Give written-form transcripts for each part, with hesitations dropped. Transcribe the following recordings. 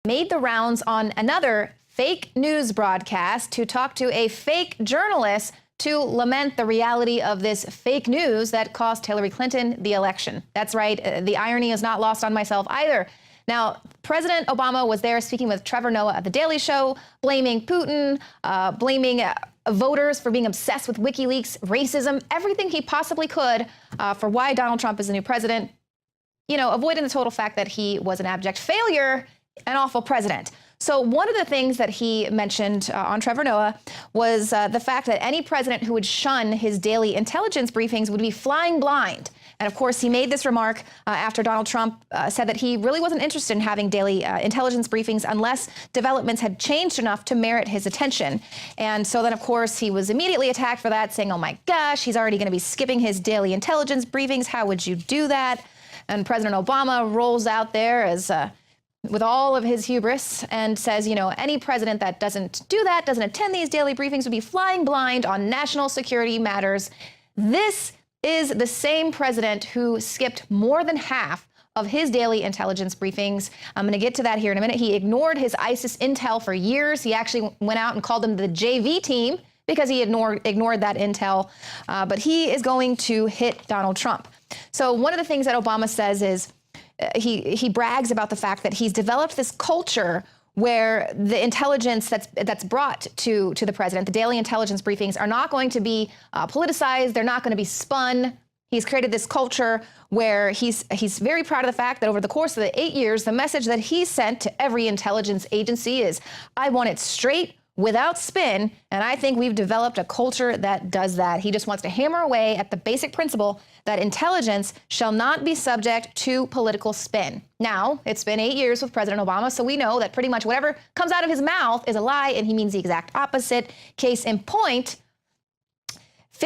made the rounds on another fake news broadcast to talk to a fake journalist to lament the reality of this fake news that cost Hillary Clinton the election. That's right. The irony is not lost on myself either. Now, President Obama was there speaking with Trevor Noah at The Daily Show, blaming Putin, blaming voters for being obsessed with WikiLeaks, racism, everything he possibly could for why Donald Trump is the new president, you know, avoiding the total fact that he was an abject failure, an awful president. So one of the things that he mentioned on Trevor Noah was the fact that any president who would shun his daily intelligence briefings would be flying blind. And of course, he made this remark after Donald Trump said that he really wasn't interested in having daily intelligence briefings unless developments had changed enough to merit his attention. And so then, of course, he was immediately attacked for that, saying, oh, my gosh, he's already going to be skipping his daily intelligence briefings. How would you do that? And President Obama rolls out there as with all of his hubris and says, you know, any president that doesn't do that, doesn't attend these daily briefings, would be flying blind on national security matters. This is the same president who skipped more than half of his daily intelligence briefings. I'm going to get to that here in a minute. He ignored his ISIS intel for years. He actually went out and called them the JV team because he ignored that intel. But he is going to hit Donald Trump. So one of the things that Obama says is he brags about the fact that he's developed this culture where the intelligence that's brought to the president, the daily intelligence briefings, are not going to be politicized. They're not going to be spun. He's created this culture where he's very proud of the fact that over the course of the 8 years, the message that he sent to every intelligence agency is, I want it straight, without spin, and I think we've developed a culture that does that. He just wants to hammer away at the basic principle that intelligence shall not be subject to political spin. Now, it's been 8 years with President Obama, so we know that pretty much whatever comes out of his mouth is a lie, and he means the exact opposite. Case in point,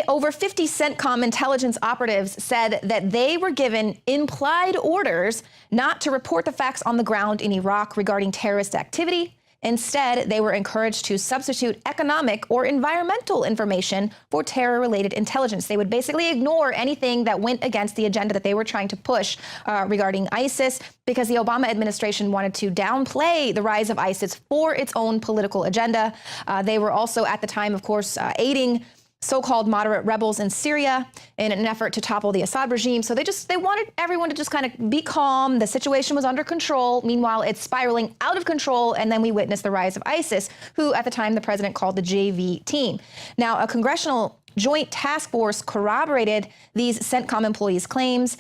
over 50 CENTCOM intelligence operatives said that they were given implied orders not to report the facts on the ground in Iraq regarding terrorist activity. Instead, they were encouraged to substitute economic or environmental information for terror-related intelligence. They would basically ignore anything that went against the agenda that they were trying to push regarding ISIS, because the Obama administration wanted to downplay the rise of ISIS for its own political agenda. They were also, at the time, of course, aiding so-called moderate rebels in Syria in an effort to topple the Assad regime. So they wanted everyone to just kind of be calm. The situation was under control. Meanwhile, it's spiraling out of control. And then we witnessed the rise of ISIS, who at the time the president called the JV team. Now, a congressional joint task force corroborated these CENTCOM employees' claims.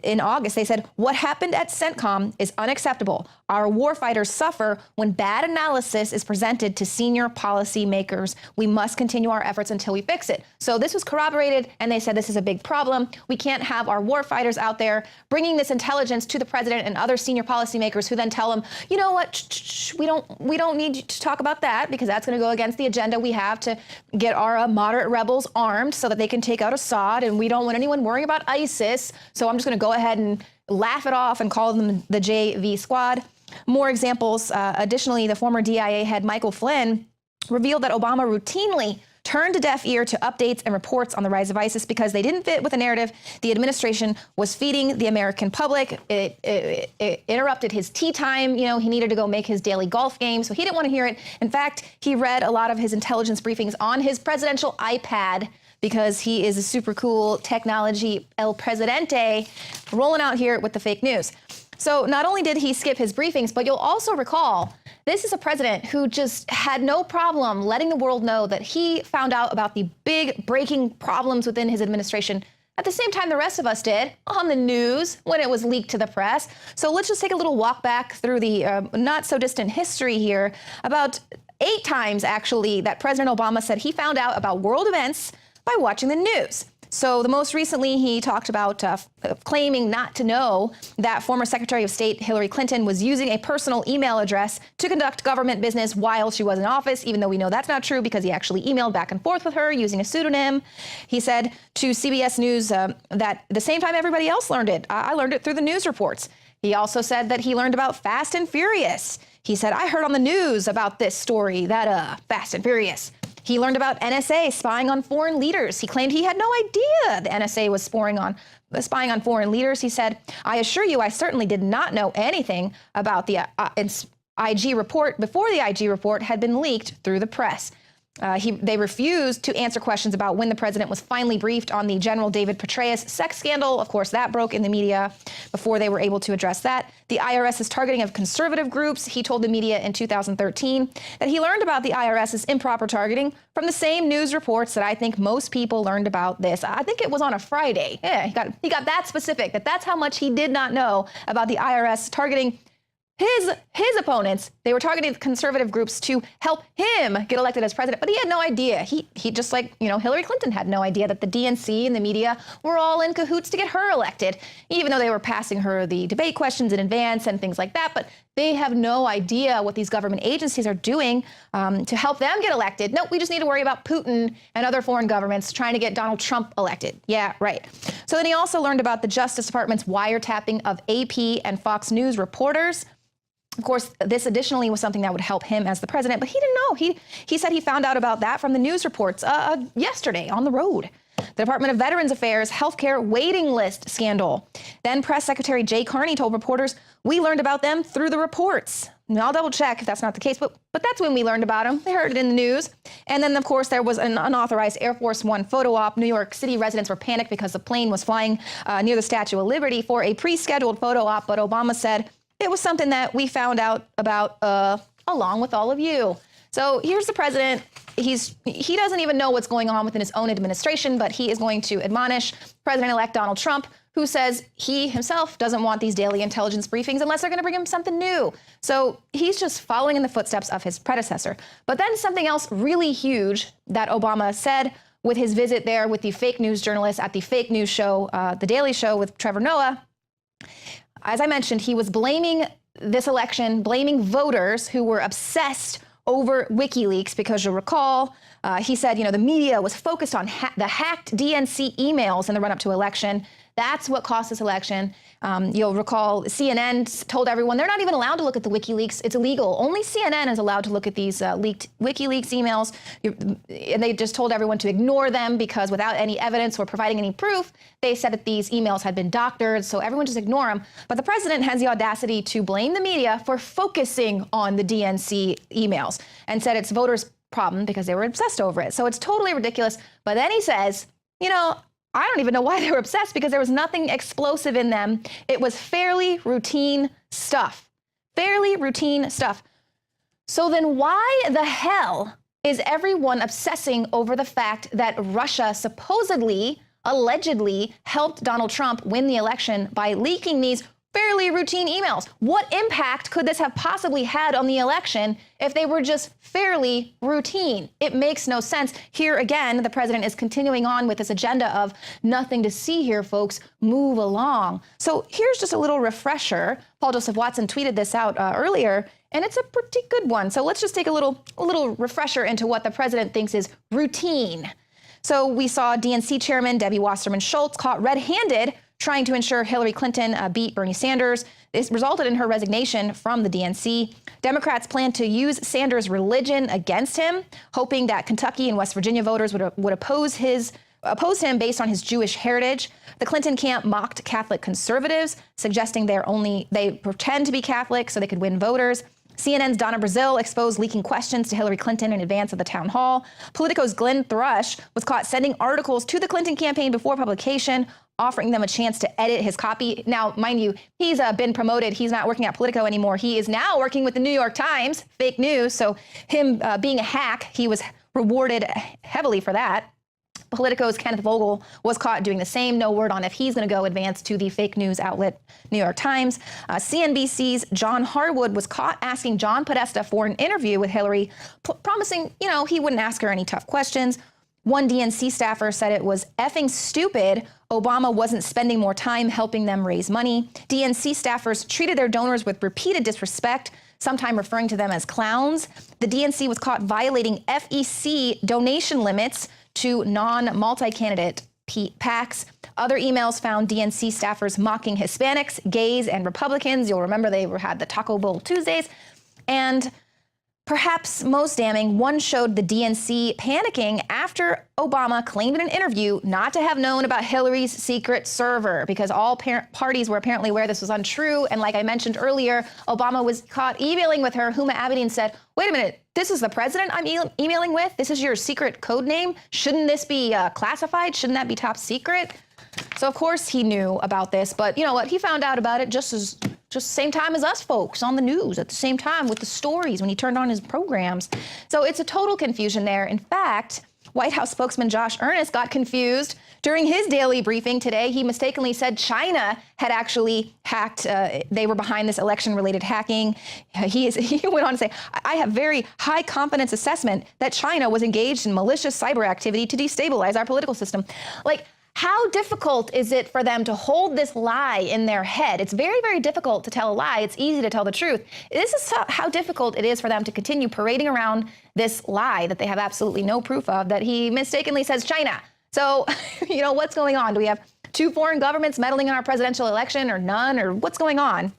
In August, they said, what happened at CENTCOM is unacceptable. Our warfighters suffer when bad analysis is presented to senior policymakers. We must continue our efforts until we fix it. So this was corroborated, and they said this is a big problem. We can't have our warfighters out there bringing this intelligence to the president and other senior policymakers who then tell them, you know what, we don't need to talk about that because that's going to go against the agenda we have to get our moderate rebels armed so that they can take out Assad, and we don't want anyone worrying about ISIS. So I'm just going to go ahead and laugh it off and call them the JV squad. More examples. Additionally, the former DIA head Michael Flynn revealed that Obama routinely turned a deaf ear to updates and reports on the rise of ISIS because they didn't fit with the narrative the administration was feeding the American public. It interrupted his tea time. You know, he needed to go make his daily golf game, so he didn't want to hear it. In fact, he read a lot of his intelligence briefings on his presidential iPad because he is a super cool technology El Presidente rolling out here with the fake news. So not only did he skip his briefings, but you'll also recall this is a president who just had no problem letting the world know that he found out about the big breaking problems within his administration at the same time the rest of us did on the news when it was leaked to the press. So let's just take a little walk back through the not so distant history here. About 8 times, actually, that President Obama said he found out about world events by watching the news. So the most recently, he talked about claiming not to know that former Secretary of State Hillary Clinton was using a personal email address to conduct government business while she was in office, even though we know that's not true because he actually emailed back and forth with her using a pseudonym. He said to CBS News that the same time everybody else learned it, I learned it through the news reports. He also said that he learned about Fast and Furious. He said, I heard on the news about this story, that Fast and Furious. He learned about NSA spying on foreign leaders. He claimed he had no idea the NSA was spying on foreign leaders. He said, "I assure you, I certainly did not know anything about the IG report before the IG report had been leaked through the press." They refused to answer questions about when the president was finally briefed on the General David Petraeus sex scandal. Of course, that broke in the media before they were able to address that. The IRS's targeting of conservative groups. He told the media in 2013 that he learned about the IRS's improper targeting from the same news reports that I think most people learned about this. I think it was on a Friday. Yeah, he got that specific, that's how much he did not know about the IRS targeting his opponents. They were targeting conservative groups to help him get elected as president, but he had no idea. He just like, Hillary Clinton had no idea that the DNC and the media were all in cahoots to get her elected, even though they were passing her the debate questions in advance and things like that. But they have no idea what these government agencies are doing to help them get elected. No, we just need to worry about Putin and other foreign governments trying to get Donald Trump elected. Yeah, right. So then he also learned about the Justice Department's wiretapping of AP and Fox News reporters. Of course, this additionally was something that would help him as the president, but he didn't know. He said he found out about that from the news reports yesterday on the road. The Department of Veterans Affairs healthcare waiting list scandal. Then Press Secretary Jay Carney told reporters, "We learned about them through the reports." Now, I'll double check if that's not the case, but that's when we learned about them. They heard it in the news. And then, of course, there was an unauthorized Air Force One photo op. New York City residents were panicked because the plane was flying near the Statue of Liberty for a pre-scheduled photo op, but Obama said, "It was something that we found out about along with all of you." So here's the president. He doesn't even know what's going on within his own administration, but he is going to admonish President-elect Donald Trump, who says he himself doesn't want these daily intelligence briefings unless they're going to bring him something new. So he's just following in the footsteps of his predecessor. But then something else really huge that Obama said with his visit there with the fake news journalists at the fake news show, The Daily Show with Trevor Noah. As I mentioned, he was blaming this election, blaming voters who were obsessed over WikiLeaks, because you'll recall, he said, the media was focused on the hacked DNC emails in the run-up to election. That's what cost this election. You'll recall CNN told everyone they're not even allowed to look at the WikiLeaks. It's illegal. Only CNN is allowed to look at these leaked WikiLeaks emails. And they just told everyone to ignore them because without any evidence or providing any proof, they said that these emails had been doctored. So everyone just ignore them. But the president has the audacity to blame the media for focusing on the DNC emails and said it's voters' problem because they were obsessed over it. So it's totally ridiculous. But then he says, I don't even know why they were obsessed because there was nothing explosive in them. It was fairly routine stuff. Fairly routine stuff. So then why the hell is everyone obsessing over the fact that Russia supposedly, allegedly helped Donald Trump win the election by leaking these fairly routine emails? What impact could this have possibly had on the election if they were just fairly routine? It makes no sense. Here again, the president is continuing on with this agenda of nothing to see here, folks, move along. So here's just a little refresher. Paul Joseph Watson tweeted this out earlier, and it's a pretty good one. So let's just take a little refresher into what the president thinks is routine. So we saw DNC chairman Debbie Wasserman Schultz caught red-handed trying to ensure Hillary Clinton beat Bernie Sanders. This resulted in her resignation from the DNC. Democrats plan to use Sanders' religion against him, hoping that Kentucky and West Virginia voters would oppose him based on his Jewish heritage. The Clinton camp mocked Catholic conservatives, suggesting they pretend to be Catholic so they could win voters. CNN's Donna Brazile exposed leaking questions to Hillary Clinton in advance of the town hall. Politico's Glenn Thrush was caught sending articles to the Clinton campaign before publication, offering them a chance to edit his copy. Now, mind you, he's been promoted. He's not working at Politico anymore. He is now working with the New York Times, fake news. So him being a hack, he was rewarded heavily for that. Politico's Kenneth Vogel was caught doing the same. No word on if he's going to go advance to the fake news outlet New York Times. CNBC's John Harwood was caught asking John Podesta for an interview with Hillary, promising, he wouldn't ask her any tough questions. One DNC staffer said it was effing stupid Obama wasn't spending more time helping them raise money. DNC staffers treated their donors with repeated disrespect, sometime referring to them as clowns. The DNC was caught violating FEC donation limits to non-multi-candidate PACs. Other emails found DNC staffers mocking Hispanics, gays, and Republicans. You'll remember they had the Taco Bowl Tuesdays. And Perhaps most damning, one showed the DNC panicking after Obama claimed in an interview not to have known about Hillary's secret server because all parties were apparently aware this was untrue. And like I mentioned earlier, Obama was caught emailing with her. Huma Abedin said, wait a minute, this is the president I'm emailing with? This is your secret code name? Shouldn't this be classified? Shouldn't that be top secret? So, of course, he knew about this. But you know what? He found out about it just same time as us folks on the news, at the same time with the stories when he turned on his programs. So it's a total confusion there. In fact, White House spokesman Josh Earnest got confused during his daily briefing today. He mistakenly said China had actually hacked. They were behind this election-related hacking. He went on to say, I have very high confidence assessment that China was engaged in malicious cyber activity to destabilize our political system. Like, how difficult is it for them to hold this lie in their head? It's very, very difficult to tell a lie. It's easy to tell the truth. This is how difficult it is for them to continue parading around this lie that they have absolutely no proof of, that he mistakenly says China. So, you know, what's going on? Do we have two foreign governments meddling in our presidential election or none, or what's going on?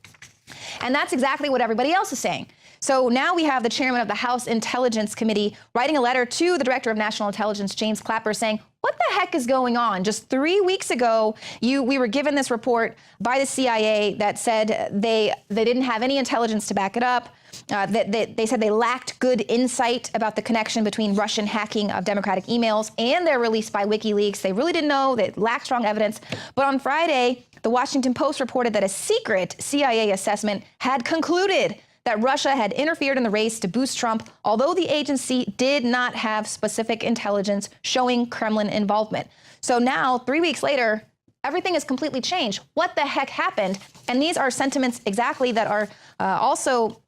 And that's exactly what everybody else is saying. So now we have the chairman of the House Intelligence Committee writing a letter to the director of national intelligence, James Clapper, saying, what the heck is going on? Just 3 weeks ago, we were given this report by the CIA that said they didn't have any intelligence to back it up. They said they lacked good insight about the connection between Russian hacking of Democratic emails and their release by WikiLeaks. They really didn't know. They lacked strong evidence. But on Friday, the Washington Post reported that a secret CIA assessment had concluded that Russia had interfered in the race to boost Trump, although the agency did not have specific intelligence showing Kremlin involvement. So now, 3 weeks later, everything has completely changed. What the heck happened? And these are sentiments exactly that are also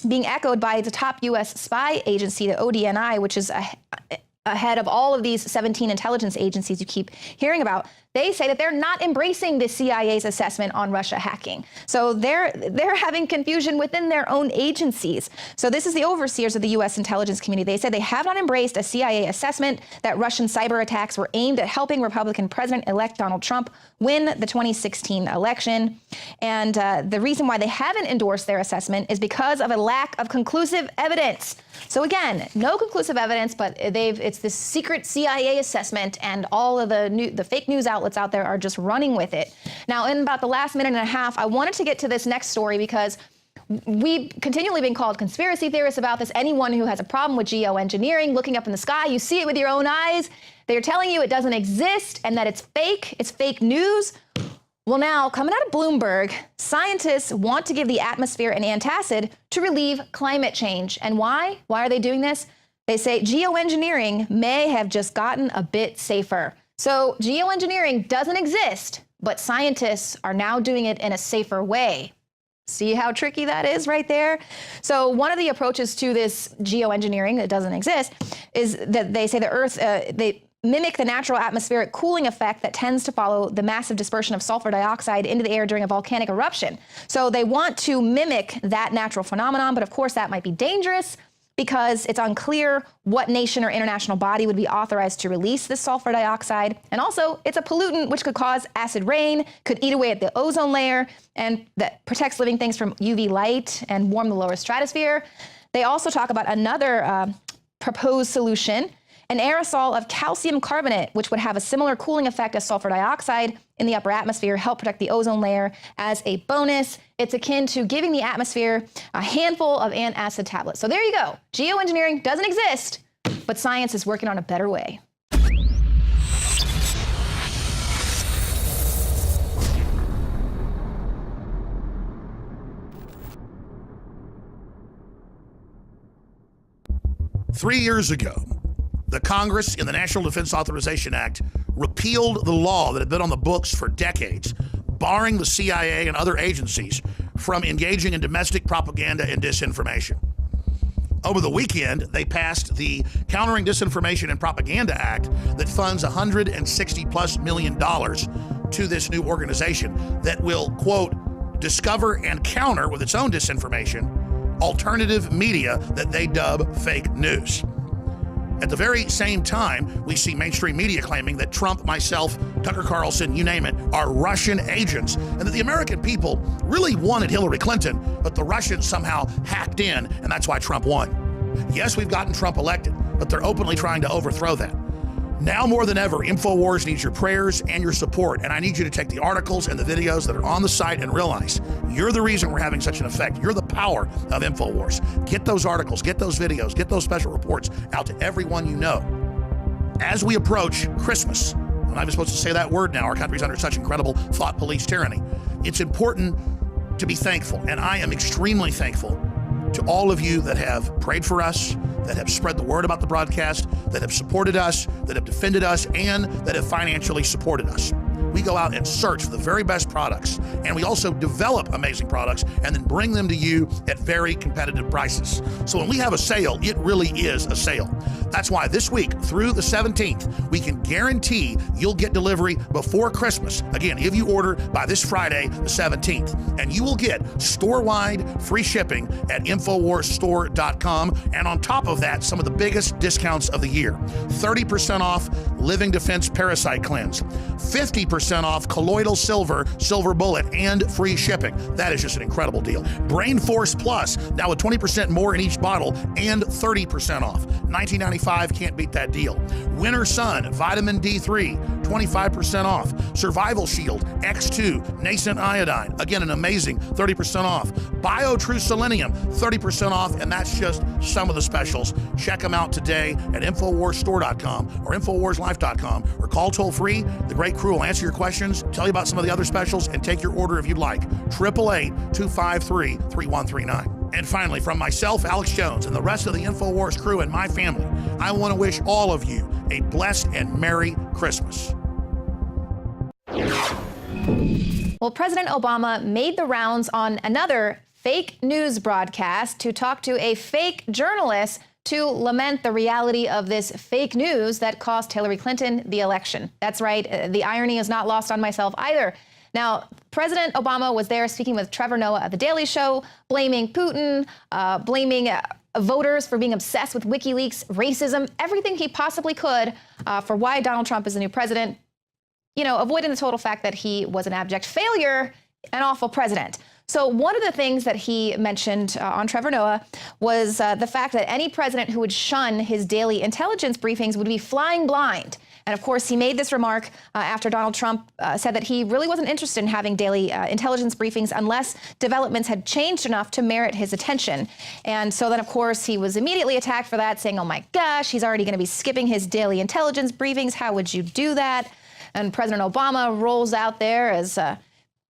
being echoed by the top U.S. spy agency, the ODNI, which is ahead of all of these 17 intelligence agencies you keep hearing about. They say that they're not embracing the CIA's assessment on Russia hacking. So they're having confusion within their own agencies. So this is the overseers of the U.S. intelligence community. They said they have not embraced a CIA assessment that Russian cyber attacks were aimed at helping Republican President-elect Donald Trump win the 2016 election. And the reason why they haven't endorsed their assessment is because of a lack of conclusive evidence. So again, no conclusive evidence, but it's this secret CIA assessment, and all of the fake news outlets out there are just running with it. Now, in about the last minute and a half, I wanted to get to this next story because we've continually been called conspiracy theorists about this. Anyone who has a problem with geoengineering, looking up in the sky, you see it with your own eyes. They're telling you it doesn't exist and that it's fake news. Well, now, coming out of Bloomberg, scientists want to give the atmosphere an antacid to relieve climate change. And why? Why are they doing this? They say geoengineering may have just gotten a bit safer. So geoengineering doesn't exist, but scientists are now doing it in a safer way. See how tricky that is right there? So one of the approaches to this geoengineering that doesn't exist is that they say the Earth, they mimic the natural atmospheric cooling effect that tends to follow the massive dispersion of sulfur dioxide into the air during a volcanic eruption. So they want to mimic that natural phenomenon, but of course that might be dangerous because it's unclear what nation or international body would be authorized to release this sulfur dioxide. And also, it's a pollutant which could cause acid rain, could eat away at the ozone layer, and that protects living things from UV light and warm the lower stratosphere. They also talk about another proposed solution, an aerosol of calcium carbonate, which would have a similar cooling effect as sulfur dioxide in the upper atmosphere, help protect the ozone layer. As a bonus, it's akin to giving the atmosphere a handful of antacid tablets. So there you go. Geoengineering doesn't exist, but science is working on a better way. Three years ago, the Congress in the National Defense Authorization Act repealed the law that had been on the books for decades, barring the CIA and other agencies from engaging in domestic propaganda and disinformation. Over the weekend, they passed the Countering Disinformation and Propaganda Act that funds $160+ million to this new organization that will, quote, discover and counter with its own disinformation, alternative media that they dub fake news. At the very same time, we see mainstream media claiming that Trump, myself, Tucker Carlson, you name it, are Russian agents, and that the American people really wanted Hillary Clinton, but the Russians somehow hacked in, and that's why Trump won. Yes, we've gotten Trump elected, but they're openly trying to overthrow that. Now more than ever, InfoWars needs your prayers and your support, and I need you to take the articles and the videos that are on the site and realize you're the reason we're having such an effect. You're the power of InfoWars. Get those articles, get those videos, get those special reports out to everyone you know. As we approach Christmas, I'm not even supposed to say that word now, our country's under such incredible thought police tyranny. It's important to be thankful, and I am extremely thankful to all of you that have prayed for us, that have spread the word about the broadcast, that have supported us, that have defended us, and that have financially supported us. We go out and search for the very best products, and we also develop amazing products and then bring them to you at very competitive prices. So when we have a sale, it really is a sale. That's why this week through the 17th, we can guarantee you'll get delivery before Christmas. Again, if you order by this Friday, the 17th, and you will get store-wide free shipping at InfoWarsStore.com. And on top of that, some of the biggest discounts of the year. 30% off Living Defense Parasite Cleanse, 50% off Colloidal Silver Bullet, and free shipping. That is just an incredible deal. Brain Force Plus, now with 20% more in each bottle and 30% off. $19.95, can't beat that deal. Winter Sun, Vitamin D3, 25% off. Survival Shield, X2, Nascent Iodine, again, an amazing 30% off. BioTrue Selenium, 30% off, and that's just some of the specials. Check them out today at InfoWarsStore.com or InfoWarsLife.com, or call toll free. The great crew will answer your questions, tell you about some of the other specials, and take your order if you'd like. 888-253-3139. And finally, from myself, Alex Jones, and the rest of the InfoWars crew and my family, I want to wish all of you a blessed and Merry Christmas. Well, President Obama made the rounds on another fake news broadcast to talk to a fake journalist to lament the reality of this fake news that cost Hillary Clinton the election. That's right. The irony is not lost on myself either. Now, President Obama was there speaking with Trevor Noah at The Daily Show, blaming Putin, blaming voters for being obsessed with WikiLeaks, racism, everything he possibly could for why Donald Trump is the new president, you know, avoiding the total fact that he was an abject failure, an awful president. So one of the things that he mentioned on Trevor Noah was the fact that any president who would shun his daily intelligence briefings would be flying blind. And of course, he made this remark after Donald Trump said that he really wasn't interested in having daily intelligence briefings unless developments had changed enough to merit his attention. And so then, of course, he was immediately attacked for that, saying, oh my gosh, he's already going to be skipping his daily intelligence briefings. How would you do that? And President Obama rolls out there as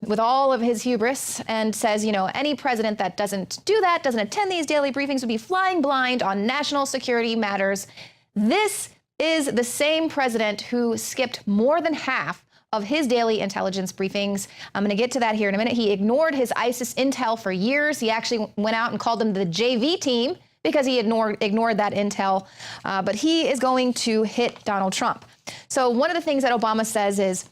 with all of his hubris and says, you know, any president that doesn't do that, doesn't attend these daily briefings, would be flying blind on national security matters. This is the same president who skipped more than half of his daily intelligence briefings. I'm going to get to that here in a minute. He ignored his ISIS intel for years. He actually went out and called them the JV team because he ignored that intel. But he is going to hit Donald Trump. So one of the things that Obama says is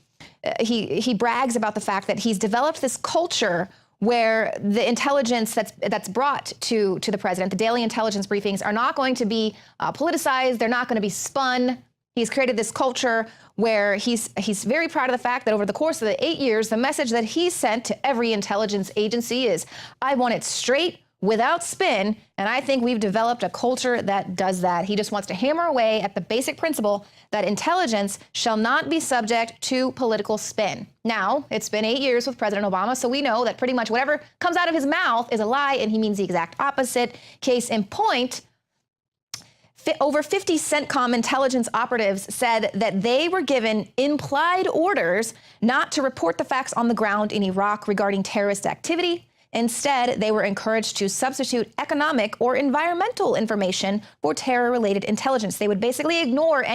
he brags about the fact that he's developed this culture where the intelligence that's brought to the president, the daily intelligence briefings, are not going to be politicized. They're not going to be spun. He's created this culture where he's very proud of the fact that over the course of the 8 years, the message that he sent to every intelligence agency is, I want it straight, without spin, and I think we've developed a culture that does that. He just wants to hammer away at the basic principle that intelligence shall not be subject to political spin. Now, it's been 8 years with President Obama, so we know that pretty much whatever comes out of his mouth is a lie, and he means the exact opposite. Case in point, over 50 CENTCOM intelligence operatives said that they were given implied orders not to report the facts on the ground in Iraq regarding terrorist activity. Instead, they were encouraged to substitute economic or environmental information for terror-related intelligence. They would basically ignore any